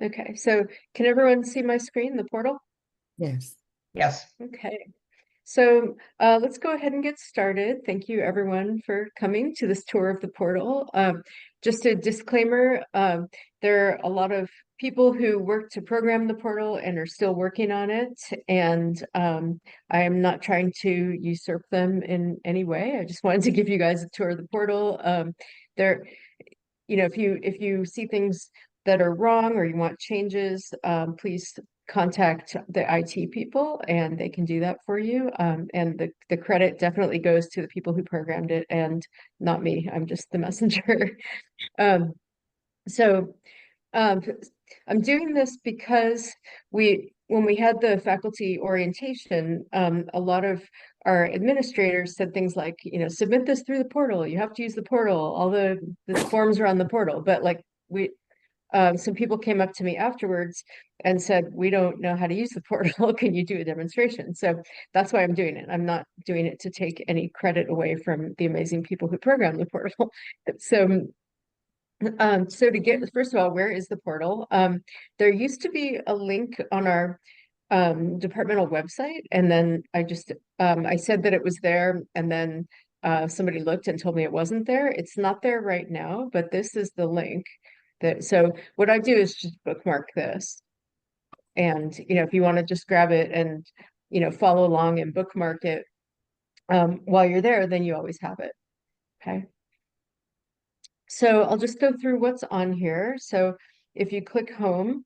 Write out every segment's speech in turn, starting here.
Okay, so can everyone see my screen, the portal? Yes. Yes. Okay, so let's go ahead and get started. Thank you everyone for coming to this tour of the portal. Just a disclaimer, there are a lot of people who work to program the portal and are still working on it. And I am not trying to usurp them in any way. I just wanted to give you guys a tour of the portal. There, if you see things that are wrong or you want changes, please contact the IT people and they can do that for you. And the credit definitely goes to the people who programmed it and not me. I'm just the messenger. Um, so um, I'm doing this because when we had the faculty orientation, a lot of our administrators said things like, submit this through the portal. You have to use the portal. All the forms are on the portal. But like some people came up to me afterwards and said, we don't know how to use the portal. Can you do a demonstration? So that's why I'm doing it. I'm not doing it to take any credit away from the amazing people who programmed the portal. So to get, first of all, where is the portal? There used to be a link on our departmental website, and then I said that it was there, and then somebody looked and told me it wasn't there. It's not there right now, but this is the link. So what I do is just bookmark this, and if you want to just grab it and follow along and bookmark it while you're there, then you always have it. Okay. So I'll just go through what's on here. So if you click home,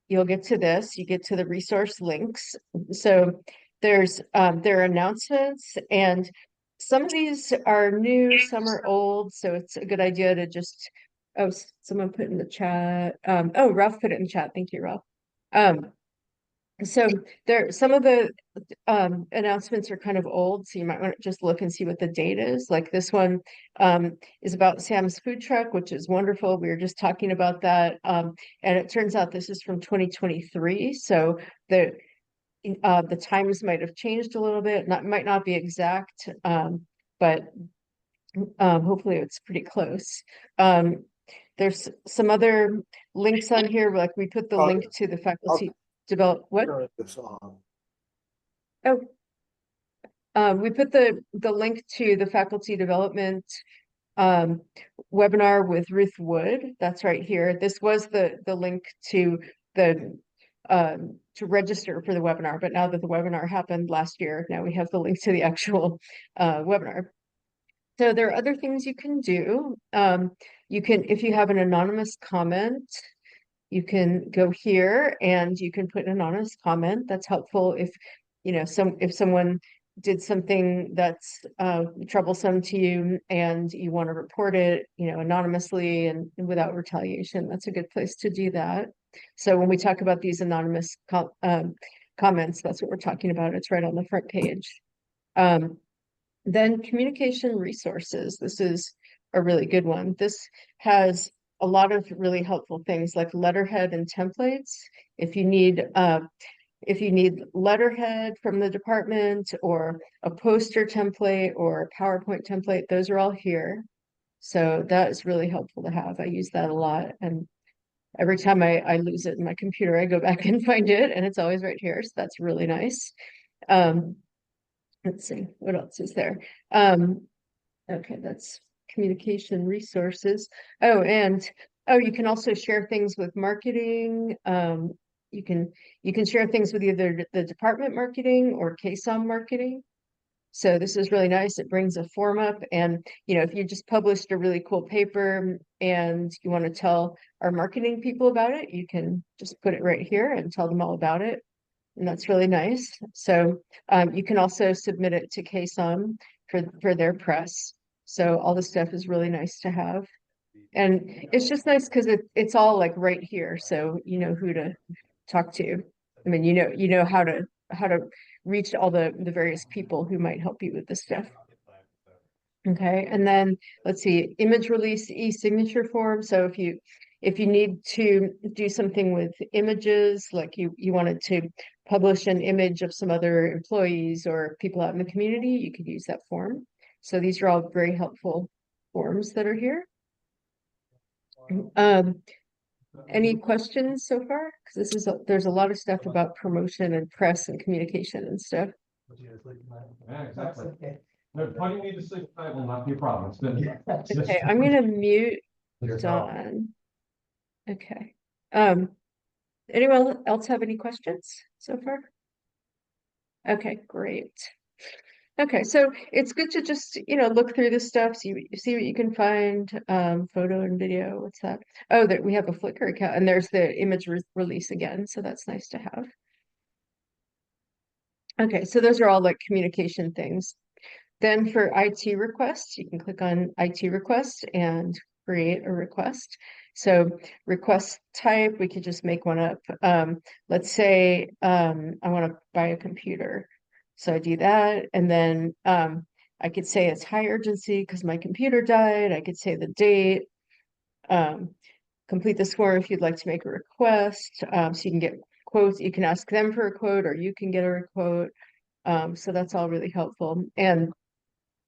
you'll get to this, you get to the resource links. So there are announcements, and some of these are new, some are old. So it's a good idea to just, oh, someone put in the chat. Oh, Ralph put it in the chat. Thank you, Ralph. So some of the announcements are kind of old, so you might want to just look and see what the date is. Like this one is about Sam's food truck, which is wonderful. We were just talking about that. And it turns out this is from 2023. So the times might have changed a little bit, might not be exact, but hopefully it's pretty close. There's some other links on here, like we put the link to the faculty develop what? Oh, we put the link to the faculty development webinar with Ruth Wood. That's right here. This was the link to the to register for the webinar, but now that the webinar happened last year, now we have the link to the actual webinar. So there are other things you can do. You can, if you have an anonymous comment, you can go here and you can put an anonymous comment. That's helpful if if someone did something that's troublesome to you and you want to report it, anonymously and without retaliation. That's a good place to do that. So when we talk about these anonymous comments, that's what we're talking about. It's right on the front page. Then communication resources. This is a really good one. This has a lot of really helpful things like letterhead and templates. If you need letterhead from the department or a poster template or a PowerPoint template, those are all here. So that is really helpful to have. I use that a lot. And every time I lose it in my computer, I go back and find it, and it's always right here. So that's really nice. Let's see, what else is there? Okay, that's communication resources. Oh, and you can also share things with marketing. You can share things with either the department marketing or KSOM marketing. So this is really nice. It brings a form up, and if you just published a really cool paper and you want to tell our marketing people about it, you can just put it right here and tell them all about it. And that's really nice. So you can also submit it to KSOM for their press. So all this stuff is really nice to have. And it's just nice because it's all like right here. So you know who to talk to. I mean, you know how to reach all the various people who might help you with this stuff. Okay, and then let's see, image release e-signature form. So if you need to do something with images, like you wanted to publish an image of some other employees or people out in the community, you could use that form. So these are all very helpful forms that are here. Any questions so far? Because there's a lot of stuff about promotion and press and communication and stuff. Yeah, exactly. Putting me to sleep tonight will not be a problem. It's been. Okay, I'm gonna mute Don. Okay. Anyone else have any questions so far? Okay, great. Okay, so it's good to just, look through this stuff, see what you can find, photo and video. What's that? Oh, that we have a Flickr account, and there's the image release again, so that's nice to have. Okay, so those are all like communication things. Then for IT requests, you can click on IT request and create a request. So request type, we could just make one up. Let's say I want to buy a computer. So I do that, and then I could say it's high urgency because my computer died. I could say the date. Um, complete this form if you'd like to make a request. So you can get quotes. You can ask them for a quote, or you can get a quote. So that's all really helpful. And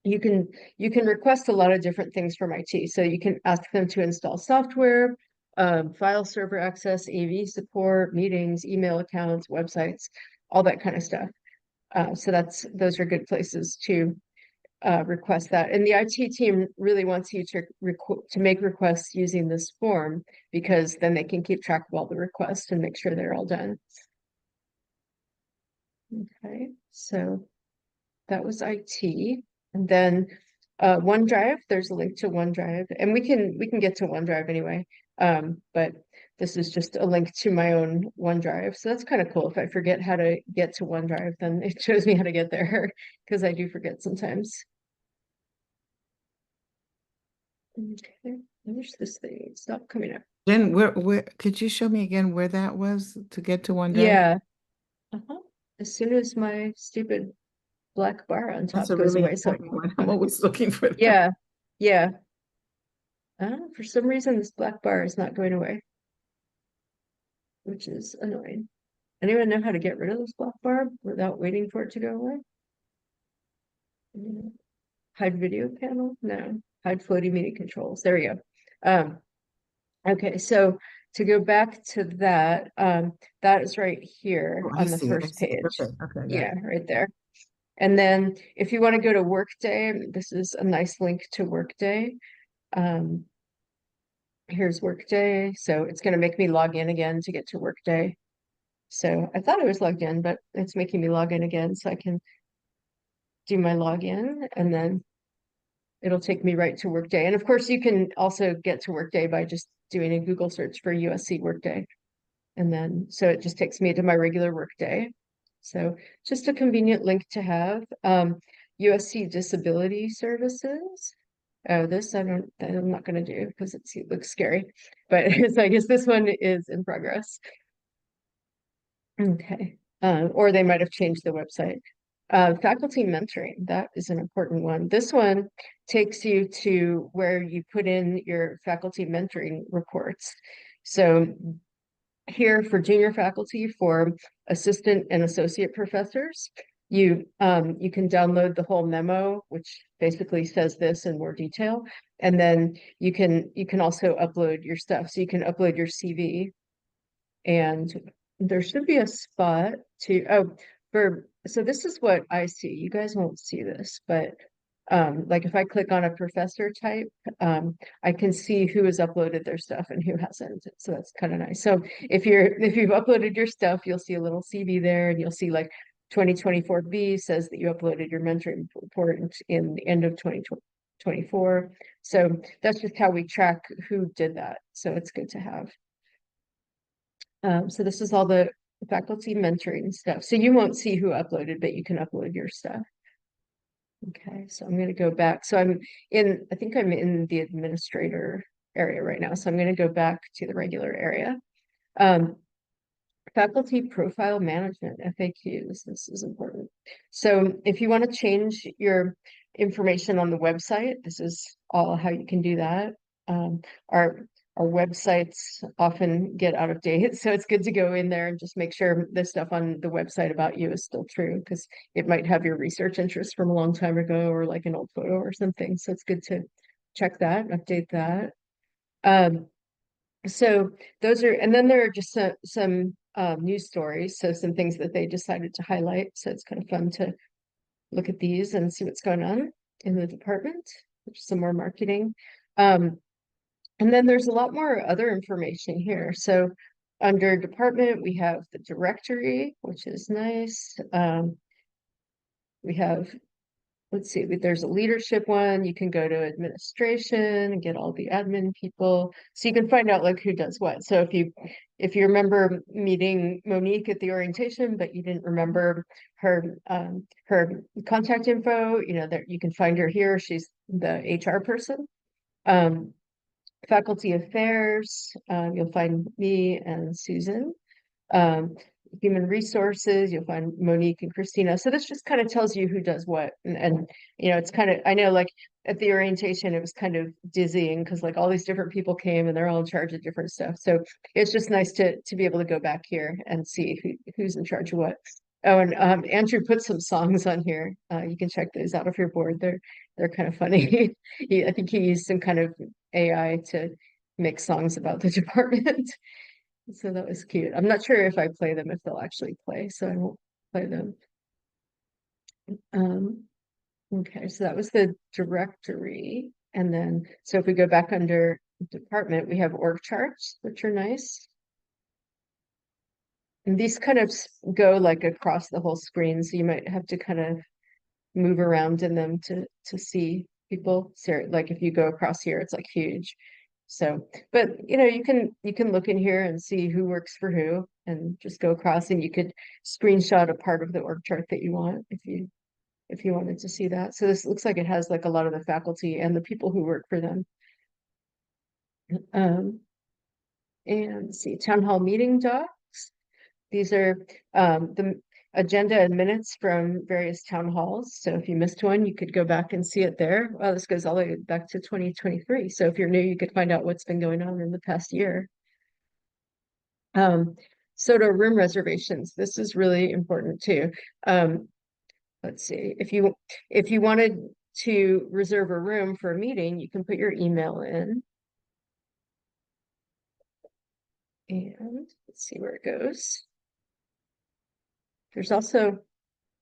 you can request a lot of different things from IT. So you can ask them to install software, file server access, AV support, meetings, email accounts, websites, all that kind of stuff. So those are good places to request that. And the IT team really wants you to make requests using this form, because then they can keep track of all the requests and make sure they're all done. Okay, so that was IT. And then OneDrive, there's a link to OneDrive, and we can get to OneDrive anyway. But this is just a link to my own OneDrive. So that's kind of cool. If I forget how to get to OneDrive, then it shows me how to get there, because I do forget sometimes. Okay, I wish this thing stopped coming up. Jen, where could you show me again where that was to get to OneDrive? Yeah. As soon as my stupid black bar on top That's a goes really away. So important one. I'm always looking for that. yeah, yeah. For some reason, this black bar is not going away, which is annoying. Anyone know how to get rid of this black bar without waiting for it to go away? Hide video panel? No. Hide floating media controls. There we go. Okay, so to go back to that, that is right here Oh, I on the see it. I first see it. page. Okay, okay, got Yeah, it. right there. And then if you want to go to Workday, this is a nice link to Workday. Here's Workday. So it's going to make me log in again to get to Workday. So I thought I was logged in, but it's making me log in again, so I can do my login, and then it'll take me right to Workday. And of course, you can also get to Workday by just doing a Google search for USC Workday. And then, so it just takes me to my regular Workday. So just a convenient link to have. USC Disability Services. Oh, this I'm not going to do because it looks scary, but so I guess this one is in progress. Okay, or they might have changed the website. Faculty mentoring, that is an important one. This one takes you to where you put in your faculty mentoring reports. So here for junior faculty, for assistant and associate professors, you can download the whole memo, which basically says this in more detail, and then you can also upload your stuff. So you can upload your CV, and there should be a spot to so this is what I see. You guys won't see this, but like if I click on a professor type, I can see who has uploaded their stuff and who hasn't. So that's kind of nice. So if you've uploaded your stuff, you'll see a little CV there, and you'll see like 2024 B says that you uploaded your mentoring report in the end of 2024. So that's just how we track who did that. So it's good to have. So this is all the faculty mentoring stuff. So you won't see who uploaded, but you can upload your stuff. Okay, so I'm going to go back. So I think I'm in the administrator area right now. So I'm going to go back to the regular area. Faculty profile management, FAQs, this is important. So if you want to change your information on the website, this is all how you can do that. Our websites often get out of date, so it's good to go in there and just make sure the stuff on the website about you is still true, because it might have your research interest from a long time ago, or like an old photo or something. So it's good to check that, update that. So those are, and then there are just some news stories. So some things that they decided to highlight. So it's kind of fun to look at these and see what's going on in the department, which is some more marketing. And then there's a lot more other information here. So under department, we have the directory, which is nice. We have, let's see, there's a leadership one. You can go to administration and get all the admin people. So you can find out like who does what. So if you remember meeting Monique at the orientation, but you didn't remember her contact info, you know, that you can find her here. She's the HR person. Faculty affairs, you'll find me and Susan. Um, human resources, you'll find Monique and Christina. So this just kind of tells you who does what. And you know, it's kind of, I know like at the orientation, it was kind of dizzying because like all these different people came and they're all in charge of different stuff. So it's just nice to be able to go back here and see who's in charge of what. Oh, and Andrew put some songs on here. You can check those out if you're bored. They're kind of funny. I think he used some kind of AI to make songs about the department. So that was cute. I'm not sure if I play them, if they'll actually play, so I won't play them. Okay, so that was the directory. And then, so if we go back under department, we have org charts, which are nice. And these kind of go like across the whole screen, so you might have to kind of move around in them to see people. So like if you go across here, it's like huge. So, but you know, you can look in here and see who works for who and just go across, and you could screenshot a part of the org chart that you want if you wanted to see that. So this looks like it has like a lot of the faculty and the people who work for them. And see, town hall meeting docs. These are the agenda and minutes from various town halls. So if you missed one, you could go back and see it there. Well, this goes all the way back to 2023. So if you're new, you could find out what's been going on in the past year. Soto room reservations. This is really important too. Let's see, if you wanted to reserve a room for a meeting, you can put your email in. And let's see where it goes. There's also,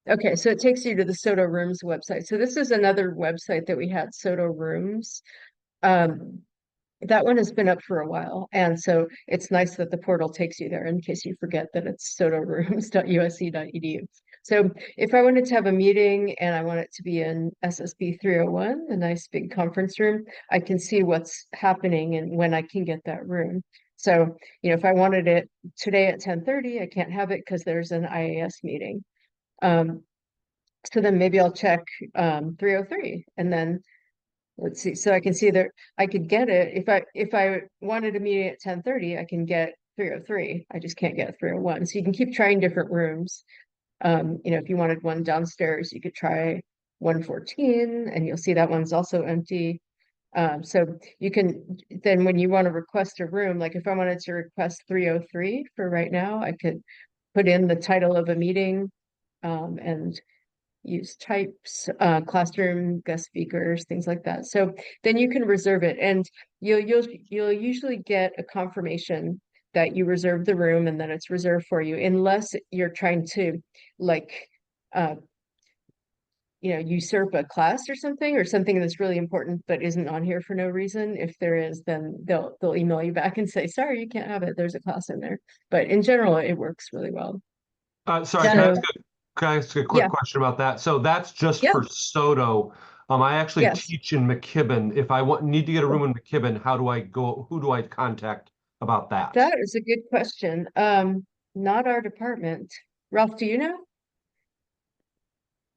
okay, so it takes you to the Soto Rooms website. So this is another website that we had, Soto Rooms. That one has been up for a while. And so it's nice that the portal takes you there in case you forget that it's sotorooms.usc.edu. So if I wanted to have a meeting and I want it to be in SSB 301, a nice big conference room, I can see what's happening and when I can get that room. So, you know, if I wanted it today at 10:30, I can't have it because there's an IAS meeting. So then maybe I'll check 303 and then let's see. So I can see that I could get it if I wanted a meeting at 10:30, I can get 303. I just can't get 301. So you can keep trying different rooms. You know, if you wanted one downstairs, you could try 114 and you'll see that one's also empty. So you can then when you want to request a room, like if I wanted to request 303 for right now, I could put in the title of a meeting and use types, classroom, guest speakers, things like that. So then you can reserve it and you'll usually get a confirmation that you reserved the room and that it's reserved for you, unless you're trying to like you know, usurp a class or something that's really important but isn't on here for no reason. If there is, then they'll email you back and say, sorry, you can't have it. There's a class in there. But in general, it works really well. Sorry, So can I ask a quick yeah, question about that? So that's just yeah, for Soto. I actually yes. teach in McKibben. If I need to get a Oh, room in McKibben, how do I go? Who do I contact about that? that is a good question. Not our department. Ralph, do you know?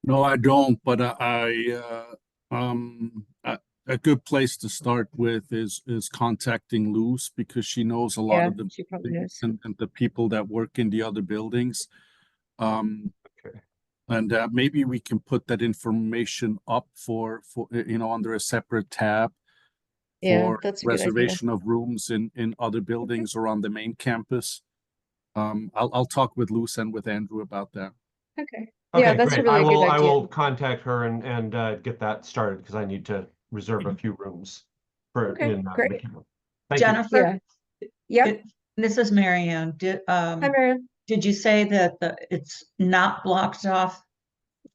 No, I don't, but a good place to start with is contacting Luz because she knows a lot Yeah, of the she probably buildings knows. and the people that work in the other buildings. Okay. And maybe we can put that information up for you know under a separate tab Yeah, for that's a good idea. reservation of rooms in other Okay, buildings or on the main campus. I'll talk with Luz and with Andrew about that. okay. Yeah, Okay, that's a great. I really good will I idea. will contact her and get that started because I need to reserve a few rooms for Okay, in great. McKibben. Thank you. Jennifer, Yeah, Yeah, This is Mary Ann. hi, Marianne. Did you say that it's not blocked off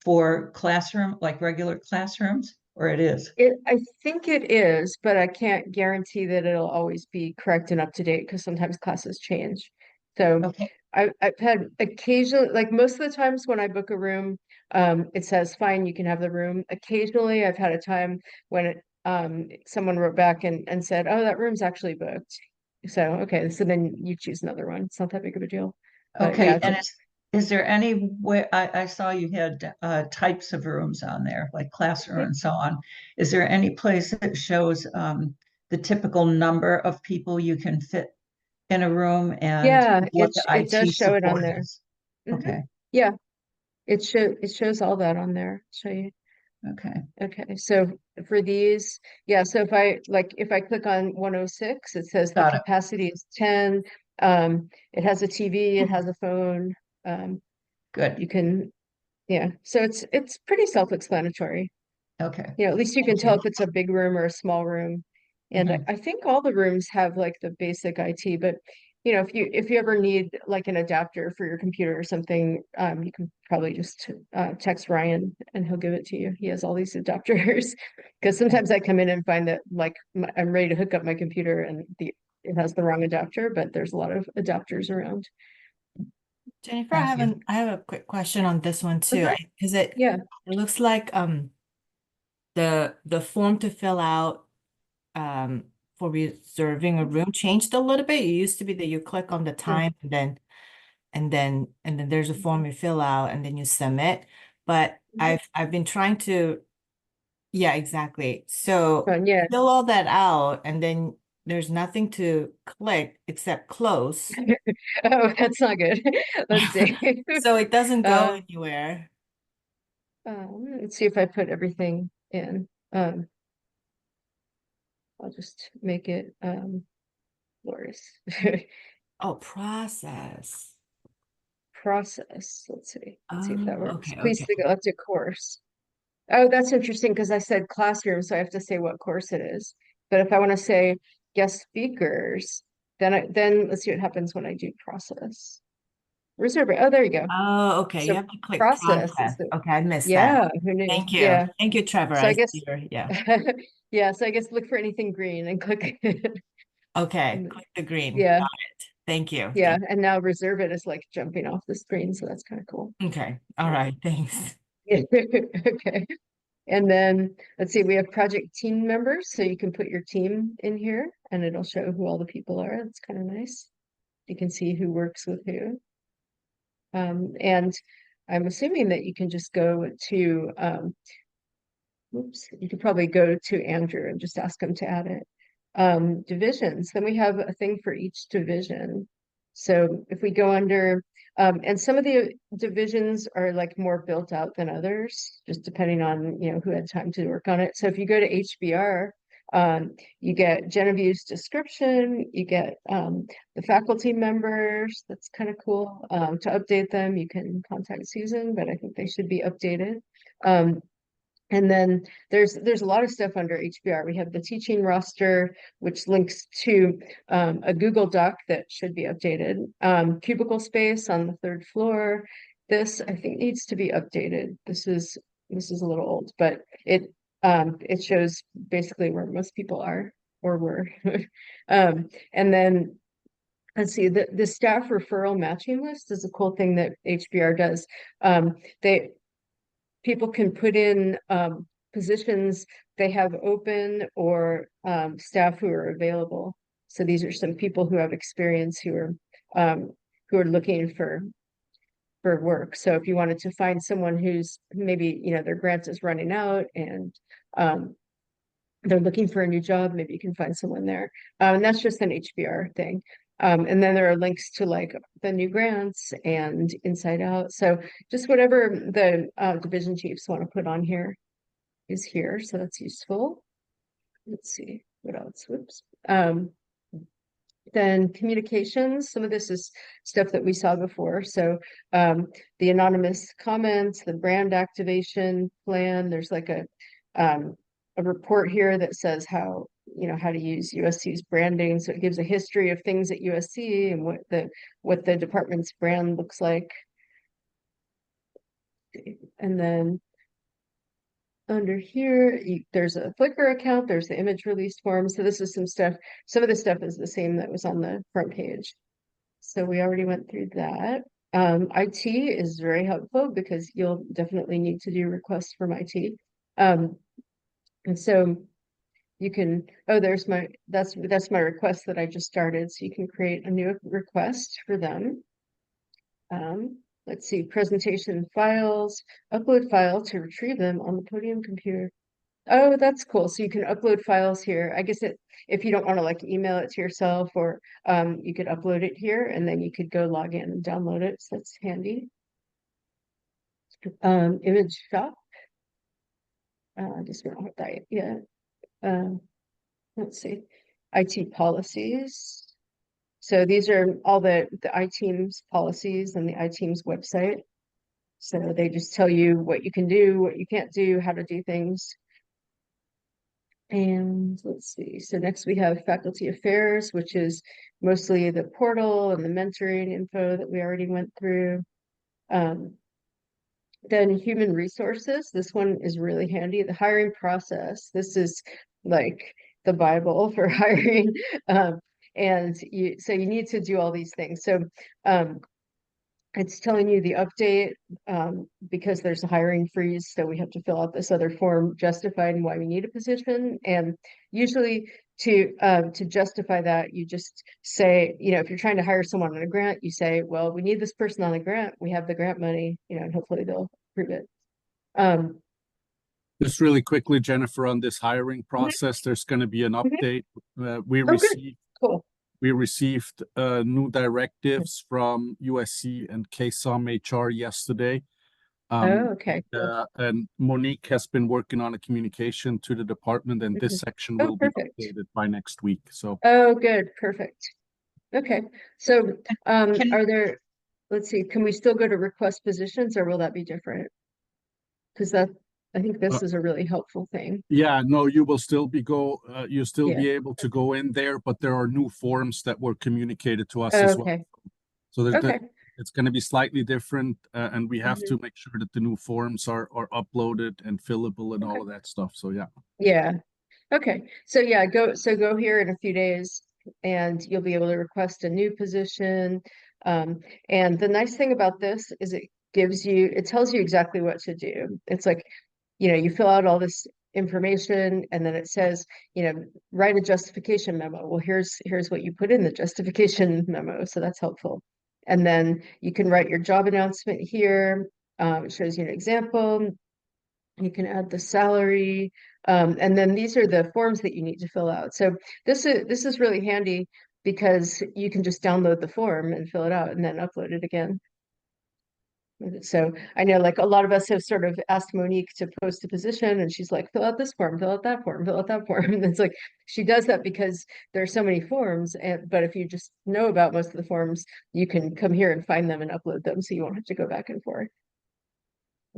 for classroom, like regular classrooms, or it is? I think it is, but I can't guarantee that it'll always be correct and up to date because sometimes classes change. So Okay, I've had occasionally, like most of the times when I book a room, it says, fine, you can have the room. Occasionally I've had a time when someone wrote back and said, oh, that room's actually booked. So, okay, so then you choose another one. It's not that big of a deal. But yeah, okay. And is there any way, I saw you had types of rooms on there, like classroom and so on. Is there any place that shows the typical number of people you can fit in a room and yeah, what the it does IT show it on support there. is? Mhm. Okay, Yeah, it shows all that on there. Show you. okay. Okay, so for these, yeah, so if I click on 106, it says the Got it. capacity is 10. It has a TV, it has a phone. Um, Good. you can, yeah, so it's pretty self-explanatory. Okay. You know, at least you can Thank tell you. if it's a big room or a small room. And Mhm. I think all the rooms have like the basic IT, but you know, if you ever need like an adapter for your computer or something, you can probably just text Ryan and he'll give it to you. He has all these adapters because sometimes I come in and find that like I'm ready to hook up my computer and it has the wrong adapter, but there's a lot of adapters around. Jennifer, Thank you. I have a quick question on this one too. Okay. Because Yeah. it looks like the form to fill out for reserving a room changed a little bit. It used to be that you click on the time and then there's a form you fill out and then you submit. But I've been trying to, yeah, exactly. So Yeah. fill all that out and then there's nothing to click except close. Oh, that's not good. Let's see. So it doesn't go Uh, anywhere. let's see if I put everything in. I'll just make it Loris. Oh, process. Process. Let's see. Let's see if that Oh, works. okay, Please okay. select a course. Oh, that's interesting because I said classroom, so I have to say what course it is. But if I want to say guest speakers, then let's see what happens when I do process. Reserve it. Oh, there you go. Oh, okay. You So have to click process is process. the Okay, I missed that. yeah, who knew? Thank you. Yeah. Thank you, Trevor. So I I guess see your, yeah. yeah, so I guess look for anything green and click it. Okay, And click the green. yeah, Got it. Thank you. yeah. And now reserve it is like jumping off the screen, so that's kind of cool. Okay. All right. Thanks. Okay. And then let's see, we have project team members, so you can put your team in here and it'll show who all the people are. That's kind of nice. You can see who works with who. And I'm assuming that you can just go to oops, you could probably go to Andrew and just ask him to add it. Divisions, then we have a thing for each division. So if we go under, and some of the divisions are like more built out than others, just depending on, you know, who had time to work on it. So if you go to HBR, you get Genevieve's description, you get the faculty members, that's kind of cool. To update them, you can contact Susan, but I think they should be updated. And then there's a lot of stuff under HBR. We have the teaching roster, which links to a Google Doc that should be updated. Cubicle space on the third floor. This I think needs to be updated. This is a little old, but it shows basically where most people are or were. And then let's see, the staff referral matching list is a cool thing that HBR does. They people can put in positions they have open or staff who are available. So these are some people who have experience who are looking for work. So if you wanted to find someone who's maybe, you know, their grant is running out and they're looking for a new job, maybe you can find someone there. And that's just an HBR thing. And then there are links to like the new grants and Inside Out. So just whatever the division chiefs want to put on here is here. So that's useful. Let's see what else. Whoops. Then communications, some of this is stuff that we saw before. So the anonymous comments, the brand activation plan, there's like a report here that says how you know, how to use USC's branding. So it gives a history of things at USC and what the department's brand looks like. And then under here, there's a Flickr account, there's the image release form. So this is some stuff. Some of the stuff is the same that was on the front page. So we already went through that. IT is very helpful because you'll definitely need to do requests from IT. And so you can, oh, there's my, that's my request that I just started. So you can create a new request for them. Let's see, presentation files, upload file to retrieve them on the podium computer. Oh, that's cool. So you can upload files here. I guess if you don't want to like email it to yourself, or you could upload it here and then you could go log in and download it. So that's handy. Image shop. I guess we don't have that yet. Let's see, IT policies. So these are all the iTeams policies and the iTeams website. So they just tell you what you can do, what you can't do, how to do things. And let's see, so next we have faculty affairs, which is mostly the portal and the mentoring info that we already went through. Then human resources, this one is really handy. The hiring process, this is like the Bible for hiring. And so you need to do all these things. So it's telling you the update because there's a hiring freeze. So we have to fill out this other form justifying why we need a position. And usually to justify that, you just say, you know, if you're trying to hire someone on a grant, you say, well, we need this person on a grant. We have the grant money, you know, and hopefully they'll approve it. Just really quickly, Jennifer, on this hiring process, there's going to be an update. We Oh, good. received Cool. we received new directives from USC and KSOM HR yesterday. Oh, okay. Cool. And Monique has been working on a communication to the department, and this section Oh, will be perfect. updated by next week. So Oh, good. Perfect. Okay. So Can- are there, let's see, can we still go to request positions or will that be different? Because I think this is a really helpful thing. yeah, no, you will still be Yeah. be able to go in there, but there are new forms that were communicated to us as well. Okay. So Okay. it's going to be slightly different, and we have Mhm. to make sure that the new forms are uploaded and fillable and all of that stuff. So yeah. Yeah. Okay. So yeah, go here in a few days and you'll be able to request a new position. And the nice thing about this is it tells you exactly what to do. It's like, you know, you fill out all this information and then it says, you know, write a justification memo. Well, here's what you put in the justification memo. So that's helpful. And then you can write your job announcement here. It shows you an example. You can add the salary. And then these are the forms that you need to fill out. So this is really handy because you can just download the form and fill it out and then upload it again. So I know like a lot of us have sort of asked Monique to post a position and she's like, fill out this form, fill out that form, fill out that form. And it's like, she does that because there are so many forms. But if you just know about most of the forms, you can come here and find them and upload them. So you won't have to go back and forth.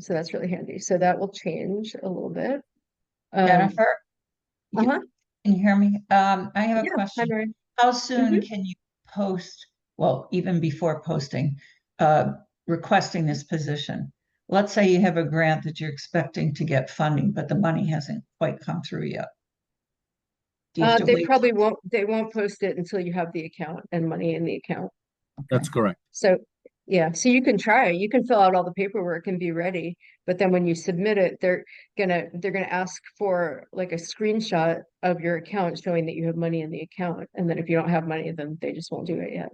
So that's really handy. So that will change a little bit. Jennifer, Uh-huh. can you hear me? I have a Yeah, hi, question. Mary. How soon can you post, well, even before posting, requesting this position? Let's say you have a grant that you're expecting to get funding, but the money hasn't quite come through yet. Do you have to They wait? probably won't post it until you have the account and money in the account. That's correct. So yeah, so you can try, you can fill out all the paperwork and be ready, but then when you submit it, they're gonna ask for like a screenshot of your account showing that you have money in the account. And then if you don't have money, then they just won't do it yet.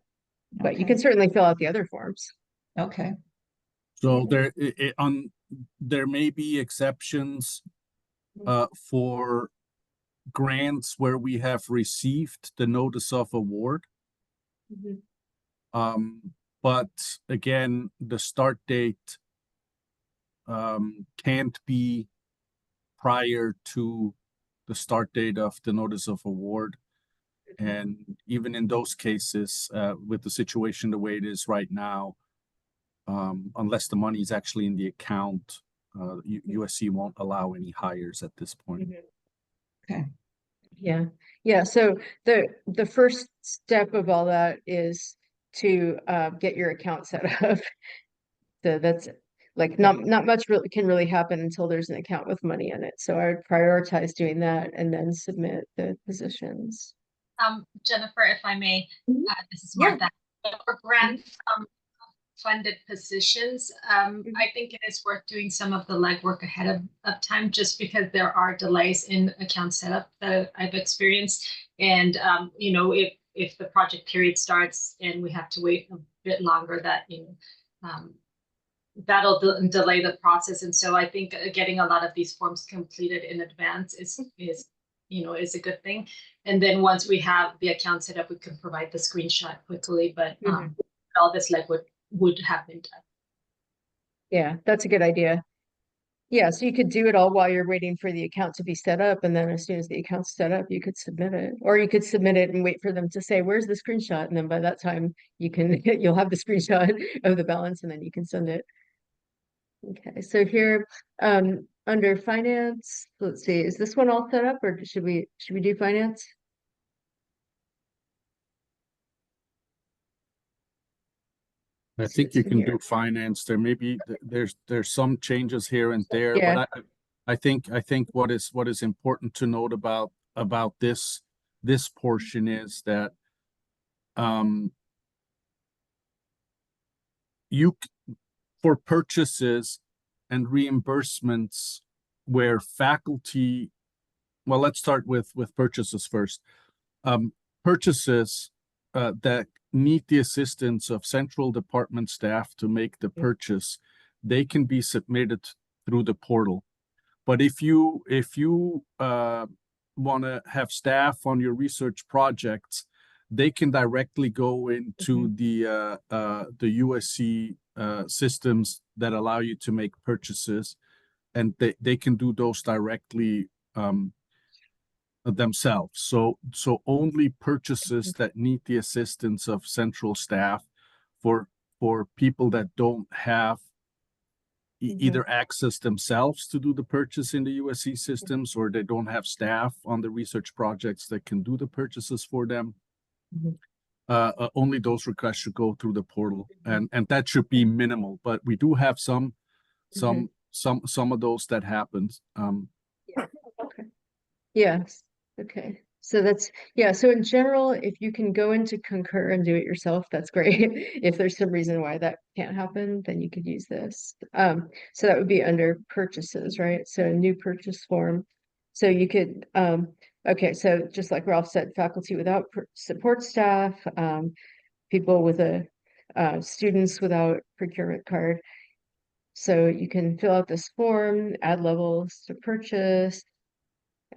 But you Okay. can certainly fill out the other forms. Okay. So there may be exceptions for grants where we have received the notice of award. Mhm. But again, the start date can't be prior to the start date of the notice of award. And even in those cases, with the situation the way it is right now, unless the money is actually in the account, USC won't allow any hires at this point. Mhm. Okay. Yeah, yeah. So the first step of all that is to get your account set up. So that's like not much really can really happen until there's an account with money in it. So I would prioritize doing that and then submit the positions. Jennifer, if I may, Mhm. this is Yeah. Martha. For grant funded positions, I think it is worth doing some of the legwork ahead of time, just because there are delays in account setup that I've experienced. And you know, if the project period starts and we have to wait a bit longer, that that'll delay the process. And so I think getting a lot of these forms completed in advance is is a good thing. And then once we have the account set up, we can provide the screenshot quickly. But Mhm. all this legwork would have been done. Yeah, that's a good idea. Yeah, so you could do it all while you're waiting for the account to be set up, and then as soon as the account's set up, you could submit it. Or you could submit it and wait for them to say, "Where's the screenshot?" And then by that time, you can you'll have the screenshot of the balance, and then you can send it. Okay, so here, under finance, let's see, is this one all set up, or should we do finance? I See think what's you in can here. do finance. There may be, there's some changes here and there, Yeah. but I think what is important to note about this portion is that um you for purchases and reimbursements where faculty, well, let's start with purchases first. Purchases that need the assistance of central department staff to make the purchase, they can be submitted through the portal. But if you want to have staff on your research projects, they can directly go into the USC systems that allow you to make purchases, and they can do those directly themselves. So only purchases that need the assistance of central staff for people that don't have either access themselves to do the purchase in the USC systems, or they don't have staff on the research projects that can do the purchases for them. Only those requests should go through the portal, and that should be minimal. But we do have some of those that happens. Okay. Yes. Okay. So that's, yeah. So in general, if you can go into Concur and do it yourself, that's great. If there's some reason why that can't happen, then you could use this. So that would be under purchases, right? So new purchase form. So you could, okay. So just like Ralph said, faculty without support staff, people with students without procurement card. So you can fill out this form, add levels to purchase,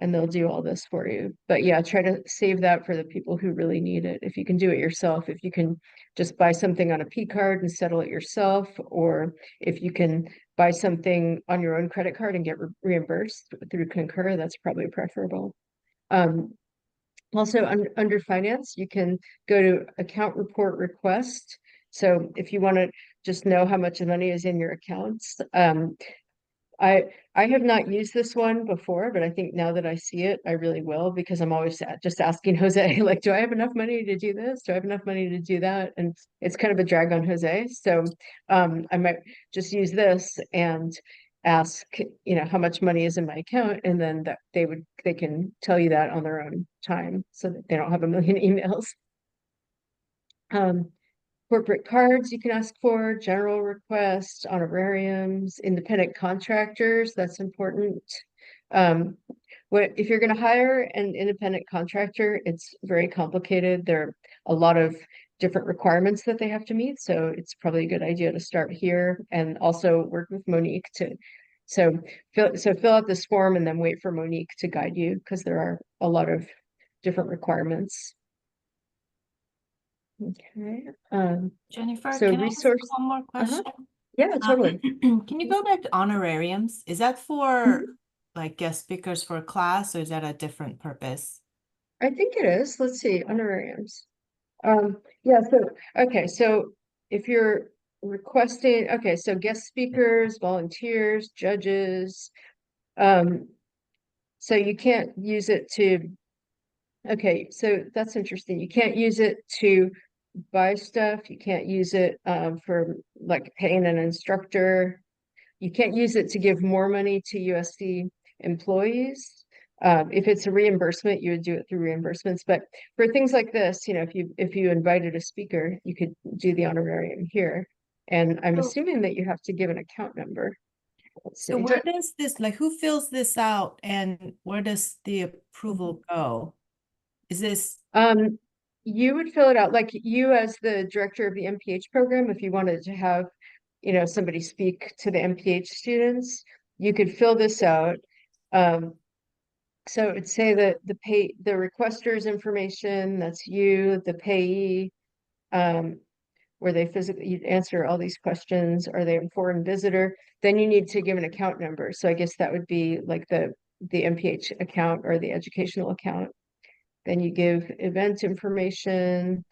and they'll do all this for you. But yeah, try to save that for the people who really need it. If you can do it yourself, if you can just buy something on a P card and settle it yourself, or if you can buy something on your own credit card and get reimbursed through Concur, that's probably preferable. Also under finance, you can go to account report request. So if you want to just know how much money is in your accounts, I have not used this one before, but I think now that I see it, I really will, because I'm always just asking Jose, like, do I have enough money to do this? Do I have enough money to do that? And it's kind of a drag on Jose. So I might just use this and ask, how much money is in my account, and then that they can tell you that on their own time, so that they don't have a million emails. Corporate cards you can ask for, general requests, honorariums, independent contractors, that's important. If you're going to hire an independent contractor, it's very complicated. There are a lot of different requirements that they have to meet. So it's probably a good idea to start here and also work with Monique to, so fill out this form and then wait for Monique to guide you, because there are a lot of different requirements. Okay. Jennifer, So can I ask resource, one more question? yeah, totally. Can you go back to honorariums? Is that for like guest speakers for a class, or is that a different purpose? I think it is. Let's see, honorariums. Yeah, so if you're requesting, okay, so guest speakers, volunteers, judges, so you can't use it to Okay, so that's interesting. You can't use it to buy stuff. You can't use it for like paying an instructor. You can't use it to give more money to USC employees. If it's a reimbursement, you would do it through reimbursements. But for things like this, you know, if you invited a speaker, you could do the honorarium here. And I'm So- assuming that you have to give an account number. Let's So see. where does this, like, who fills this out and where does the approval go? Is this, You would fill it out like you as the director of the MPH program, if you wanted to have, you know, somebody speak to the MPH students, you could fill this out. So it'd say that the requester's information, that's you, the payee, where they physically, you'd answer all these questions, are they a foreign visitor? Then you need to give an account number. So I guess that would be like the MPH account or the educational account. Then you give event information,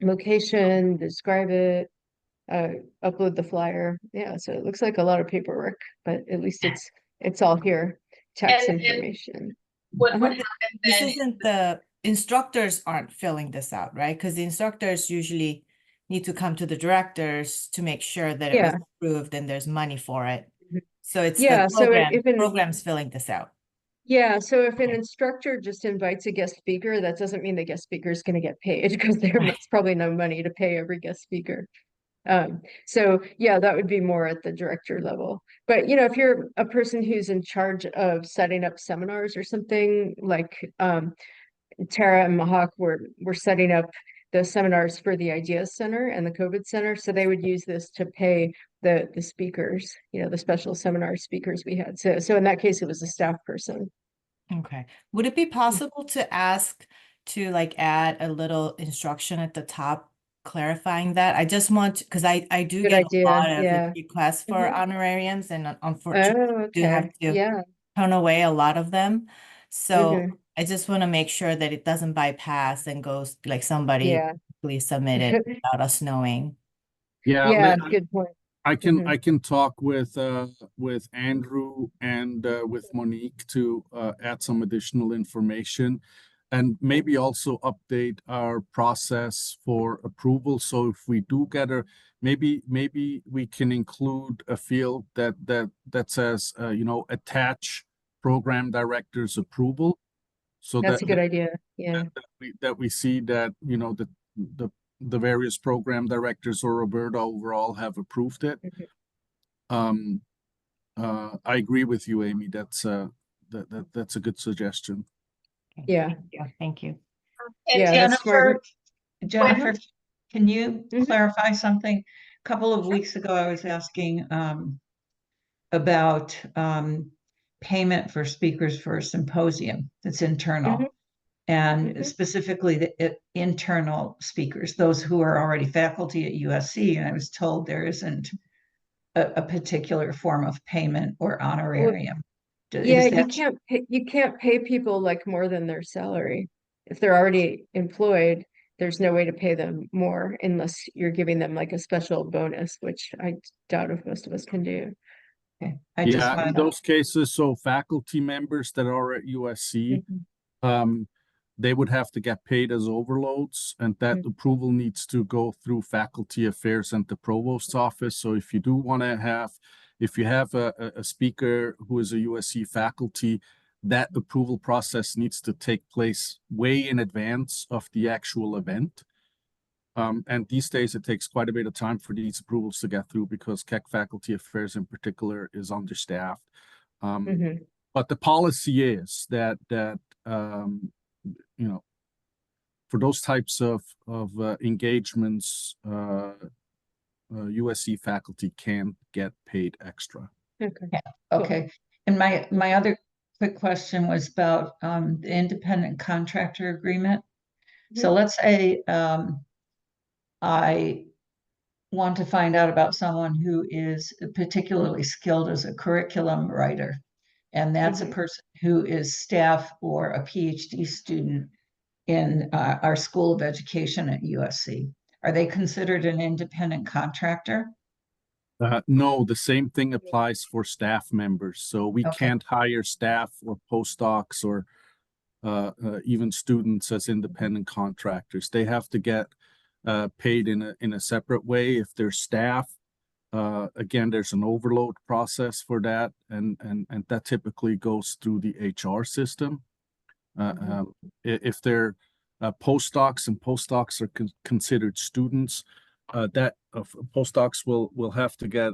location, describe it, upload the flyer. Yeah, so it looks like a lot of paperwork, but at least it's all here. Tax And information. what would Uh-huh. happen this then? isn't the instructors aren't filling this out, right? Because the instructors usually need to come to the directors to make sure that it was Yeah. approved and there's money for it. Mhm. So it's Yeah, the so program's filling this out. yeah, so if an Okay. instructor just invites a guest speaker, that doesn't mean the guest speaker is going to get paid because there's Right. probably no money to pay every guest speaker. So yeah, that would be more at the director level. But you know, if you're a person who's in charge of setting up seminars or something like Tara and Mahak were setting up the seminars for the Ideas Center and the COVID Center, so they would use this to pay the speakers, you know, the special seminar speakers we had. So in that case, it was a staff person. Okay. Would it be possible to ask to like add a little instruction at the top clarifying that? I just want, because I do Good get a idea. lot of Yeah. requests for Mhm. honorariums and unfortunately Oh, do have okay. to Yeah. turn away a lot of them. So Mhm. I just want to make sure that it doesn't bypass and goes like somebody Yeah. please submit it without us knowing. Yeah, Yeah, good point. I Mhm. can talk with Andrew and with Monique to add some additional information and maybe also update our process for approval. So if we do get maybe we can include a field that says you know, attach program director's approval, so That's a good idea. Yeah. that we see that, you know, the the various program directors or Roberta overall have approved it. Mhm. Um, I agree with you, Amy. That's a good suggestion. Okay. Yeah. Yeah, thank you. And Yeah, that's smart. Jennifer, can you Mhm. clarify something? A couple of weeks ago, I was asking about payment for speakers for a symposium that's internal, Mhm. and Mhm. specifically the internal speakers, those who are already faculty at USC. And I was told there isn't a particular form of payment or Well, honorarium. yeah, Is that you can't pay people like more than their salary. If they're already employed, there's no way to pay them more unless you're giving them like a special bonus, which I doubt if most of us can do. okay? I just Yeah, in wanted to. those cases, so faculty members that are at USC, Mhm. um, they would have to get paid as overloads, and that Mhm. approval needs to go through faculty affairs and the provost's office. So if you do want to have, if you have a speaker who is a USC faculty, that approval process needs to take place way in advance of the actual event. And these days it takes quite a bit of time for these approvals to get through because Keck Faculty Affairs in particular is understaffed. Mhm. But the policy is that you know, for those types of engagements, USC faculty can get paid extra. Okay. Yeah, Cool. okay. And my other quick question was about the independent contractor agreement. So Mhm. let's say I want to find out about someone who is particularly skilled as a curriculum writer, and that's a Mhm. person who is staff or a PhD student in our School of Education at USC. Are they considered an independent contractor? No, the same thing applies for staff members. So we Okay. can't hire staff or postdocs or even students as independent contractors. They have to get paid in a separate way. If they're staff, again, there's an overload process for that, and that typically goes through the HR system. If they're postdocs, and postdocs are considered students, postdocs will have to get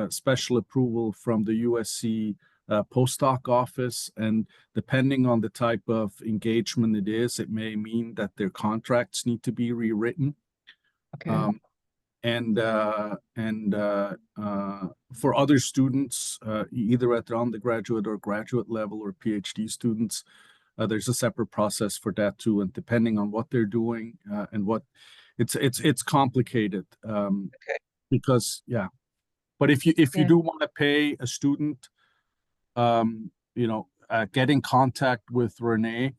special approval from the USC postdoc office, and depending on the type of engagement it is, it may mean that their contracts need to be rewritten. Okay. For other students, either at the undergraduate or graduate level, or PhD students, there's a separate process for that too. And depending on what they're doing and what it's complicated because But if you do want to pay a student, get in contact with Renee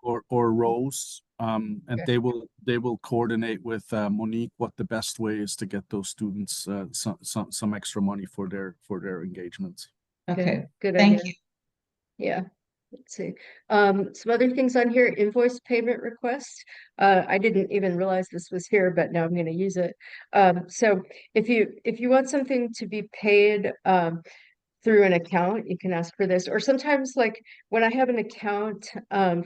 or Rose, and they will coordinate with Monique what the best way is to get those students some extra money for their engagements. Okay. Good Thank idea. you. Yeah. Let's see. Some other things on here, invoice payment request. I didn't even realize this was here, but now I'm going to use it. So if you want something to be paid through an account, you can ask for this. Or sometimes, like when I have an account,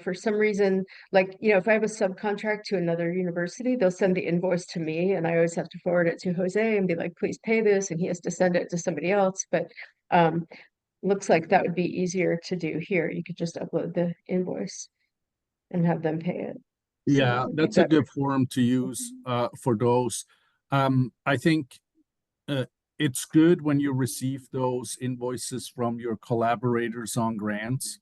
for some reason, like, if I have a subcontract to another university, they'll send the invoice to me, and I always have to forward it to Jose and be like, please pay this, and he has to send it to somebody else. But looks like that would be easier to do here. You could just upload the invoice and have them pay it. So Yeah, that would be that's a better. good forum to use for those. I think it's good when you receive those invoices from your collaborators on grants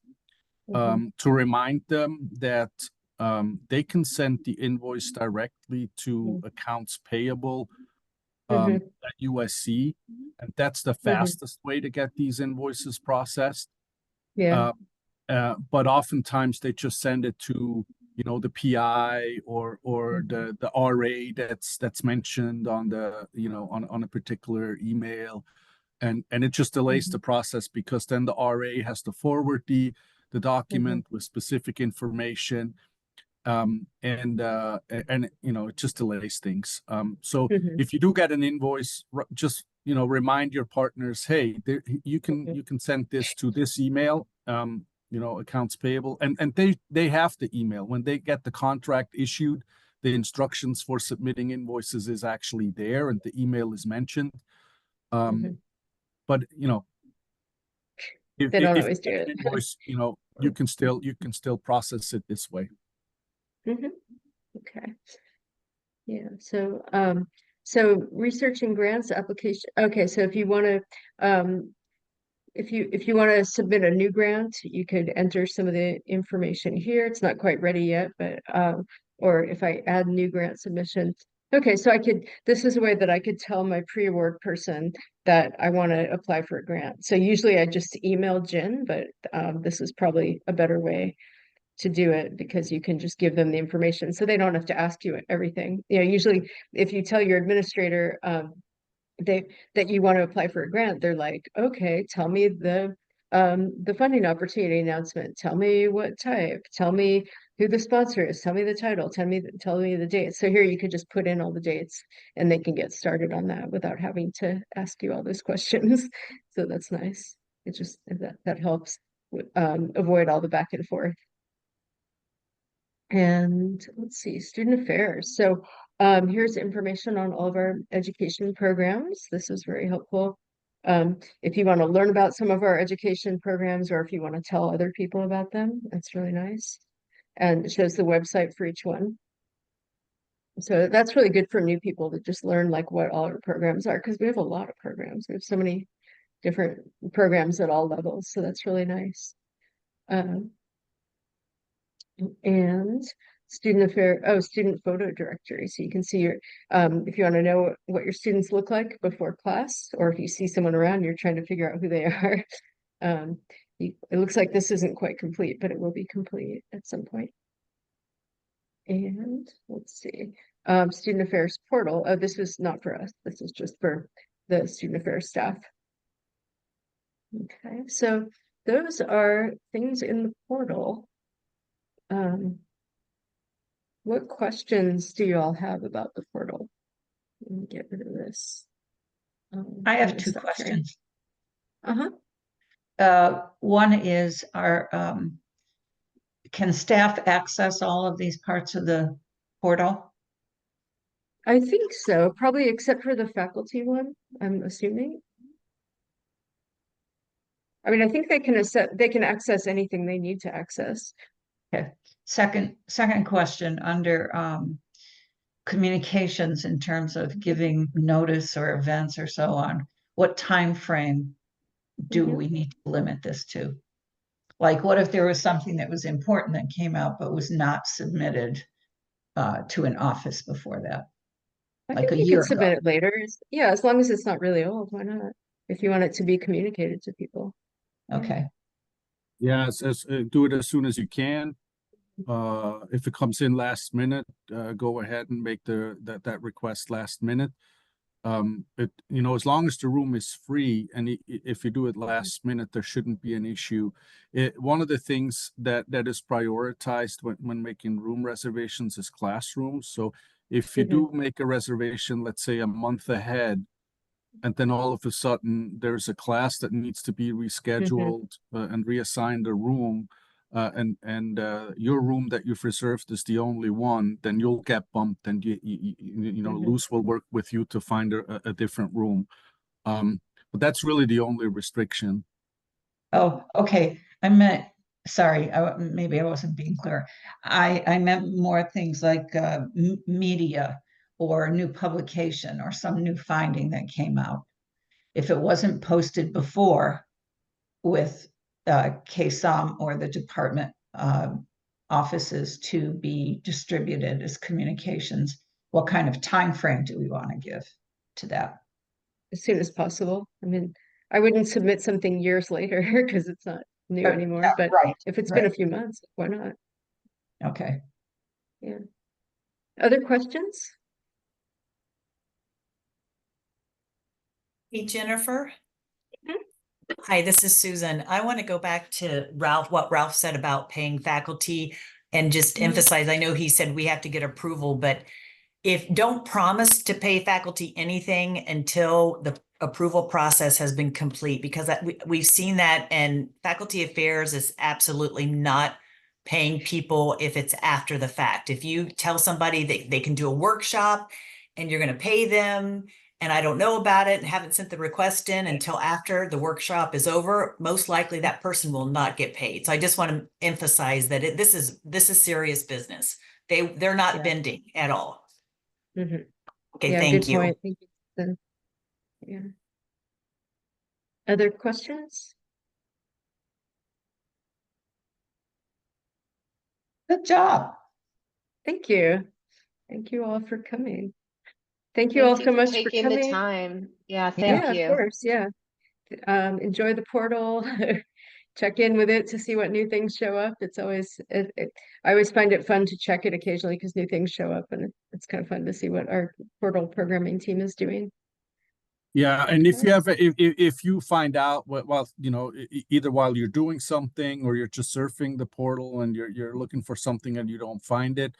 to remind them that they can send the invoice directly to accounts payable at USC, and that's the fastest way to get these invoices processed. Yeah. But oftentimes they just send it to the PI or the RA that's mentioned on the on a particular email, and it just delays the process, because then the RA has to forward the document with specific information, and it just delays things. So if you do get an invoice, just remind your partners, hey, you can send this to this email, accounts payable, and they have the email when they get the contract issued. The instructions for submitting invoices is actually there, and the email is mentioned. But if They don't you always do get it. an invoice, you can still process it this way. Okay. Yeah. So researching grants application. Okay. So if you want to, if you want to submit a new grant, you could enter some of the information here. It's not quite ready yet, but or if I add new grant submissions. Okay, so this is a way that I could tell my pre-award person that I want to apply for a grant. So usually I just email Jen, but this is probably a better way to do it, because you can just give them the information so they don't have to ask you everything. Usually if you tell your administrator that you want to apply for a grant, they're like, okay, tell me the funding opportunity announcement, tell me what type, tell me who the sponsor is, tell me the title, tell me the dates. So here you could just put in all the dates and they can get started on that without having to ask you all those questions. So that's nice. It just that helps avoid all the back and forth. And let's see, student affairs. So here's information on all of our education programs. This is very helpful. If you want to learn about some of our education programs, or if you want to tell other people about them, that's really nice. And it shows the website for each one. So that's really good for new people to just learn like what all our programs are, because we have a lot of programs. We have so many different programs at all levels. So that's really nice. And student photo directory. So you can see if you want to know what your students look like before class, or if you see someone around, you're trying to figure out who they are. It looks like this isn't quite complete, but it will be complete at some point. And let's see, student affairs portal. Oh, this is not for us. This is just for the student affairs staff. Okay, so those are things in the portal. What questions do you all have about the portal? Let me get rid of this. I I'm have gonna two stop sharing. questions. Uh-huh. One is, can staff access all of these parts of the portal? I think so, probably except for the faculty one, I'm assuming. I mean, I think they can access anything they need to access. Okay. Second question under communications in terms of giving notice or events or so on. What time frame do Mhm. we need to limit this to? Like, what if there was something that was important that came out but was not submitted to an office before that? I Like think a you year can ago? submit it later. Yeah, as long as it's not really old, why not? If you want it to be communicated to people. Okay. Yeah, do it as soon as you can. If it comes in last minute, go ahead and make that request last minute. As long as the room is free, and if you do it last minute, there shouldn't be an issue. One of the things that is prioritized when making room reservations is classrooms. So if you do make a reservation, let's say a month ahead, and then all of a sudden there's a class that needs to be rescheduled and reassigned a room, and your room that you've reserved is the only one, then you'll get bumped, and Luz will work with you to find a different room. But that's really the only restriction. Oh, okay. Sorry, maybe I wasn't being clear. I meant more things like media or new publication or some new finding that came out. If it wasn't posted before with KSOM or the department offices to be distributed as communications, what kind of time frame do we want to give to that? As soon as possible. I mean, I wouldn't submit something years later because it's not new anymore, Yeah, but right, if it's been a right. few months, why not? Okay. Yeah. Other questions? Hey, Jennifer. Mhm. Hi, this is Susan. I want to go back to what Ralph said about paying faculty and just emphasize, I know he said we have to get approval, but don't promise to pay faculty anything until the approval process has been complete, because we've seen that, and faculty affairs is absolutely not paying people if it's after the fact. If you tell somebody that they can do a workshop and you're going to pay them, and I don't know about it and haven't sent the request in until after the workshop is over, most likely that person will not get paid. So I just want to emphasize that this is serious business. They're not bending at all. Mhm. Okay, Yeah, thank good you. point. Thank you. Susan. Yeah. Other questions? Good job. Thank you. Thank you all for coming. Thank you all Thank so you for much for taking the coming. time. Yeah, Yeah. thank Yeah, of you. course. Yeah. Enjoy the portal. Check in with it to see what new things show up. It's always, I always find it fun to check it occasionally because new things show up, and it's kind of fun to see what our portal programming team is doing. Yeah, and if Okay. you have if you find out while either while you're doing something or you're just surfing the portal and you're looking for something and you don't find it,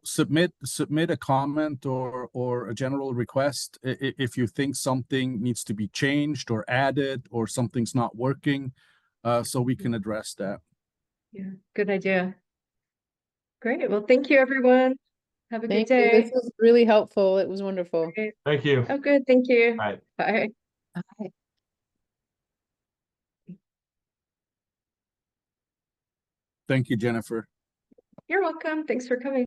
submit a comment or a general request if you think something needs to be changed or added or something's not working, so we can address that. Yeah, good idea. Great. Well, thank you, everyone. Have a good Thank you. This day. was really helpful. It was wonderful. Great. Thank you. Oh, good. Thank you. All right. Bye. Okay. Thank you, Jennifer. You're welcome. Thanks for coming.